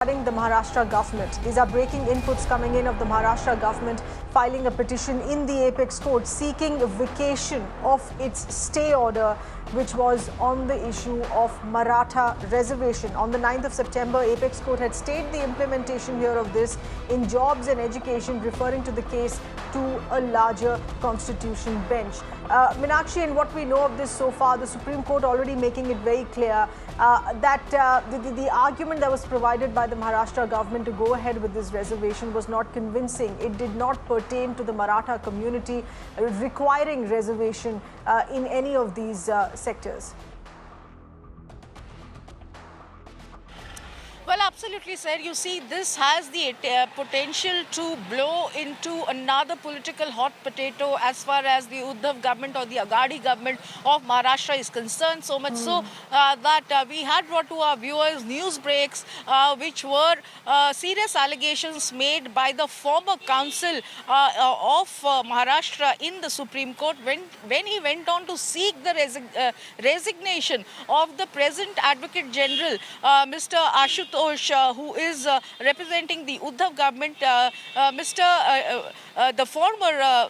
The Maharashtra government. These are breaking inputs coming in of the Maharashtra government filing a petition in the Apex Court seeking a vacation of its stay order, which was on the issue of Maratha reservation. On the 9th of September, Apex Court had stayed the implementation here of this in jobs and education, referring to the case to a larger constitution bench. Meenakshi, and what we know of this so far, the Supreme Court already making it very clear that the argument that was provided by the Maharashtra government to go ahead with this reservation was not convincing. It did not pertain to the Maratha community requiring reservation in any of these sectors. Well, absolutely, sir. You see, this has the potential to blow into another political hot potato as far as the Uddhav government or the Aghadi government of Maharashtra is concerned. So much so that we had brought to our viewers news breaks which were serious allegations made by the former counsel of Maharashtra in the Supreme Court when he went on to seek the resignation of the present Advocate General, Mr. Ashutosh, who is representing the Uddhav government, the former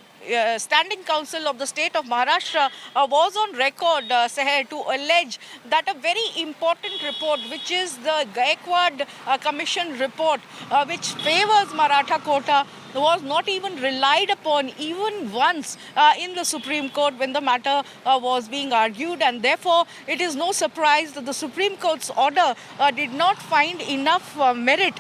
standing counsel of the state of Maharashtra was on record, Seher, to allege that a very important report, which is the Gaikwad Commission report, which favors Maratha quota, was not even relied upon even once in the Supreme Court when the matter was being argued, and therefore it is no surprise that the Supreme Court's order did not find enough merit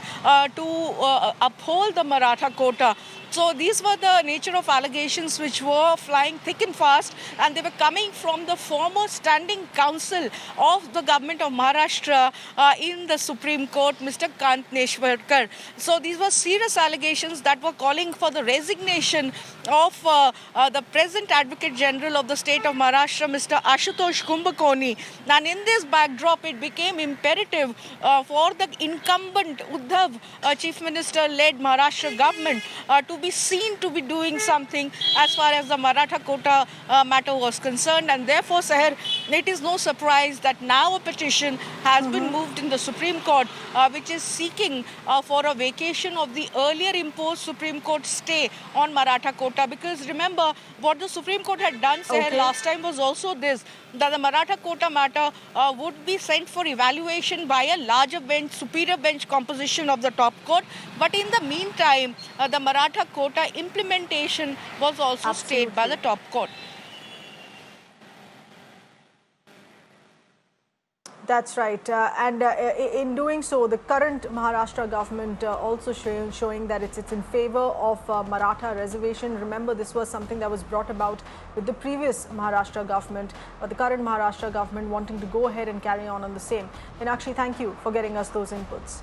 to uphold the Maratha quota. So these were the nature of allegations which were flying thick and fast, and they were coming from the former standing counsel of the government of Maharashtra in the Supreme Court, Mr. Kant Neshwarkar. So these were serious allegations that were calling for the resignation of the present Advocate General of the state of Maharashtra, Mr. Ashutosh Kumbhakoni. And in this backdrop, it became imperative for the incumbent Uddhav Chief Minister-led Maharashtra government to be seen to be doing something as far as the Maratha quota matter was concerned. And therefore, Seher, it is no surprise that now a petition has been moved in the Supreme Court which is seeking for a vacation of the earlier imposed Supreme Court stay on Maratha quota. Because remember, what the Supreme Court had done, Seher, last time was also this, that the Maratha quota matter would be sent for evaluation by a larger bench, superior bench composition of the top court. But in the meantime, the Maratha quota implementation was also stayed by the top court. That's right. And in doing so, the current Maharashtra government also showing that it's in favor of Maratha reservation. Remember, this was something that was brought about with the previous Maharashtra government, but the current Maharashtra government wanting to go ahead and carry on the same. Meenakshi, thank you for getting us those inputs.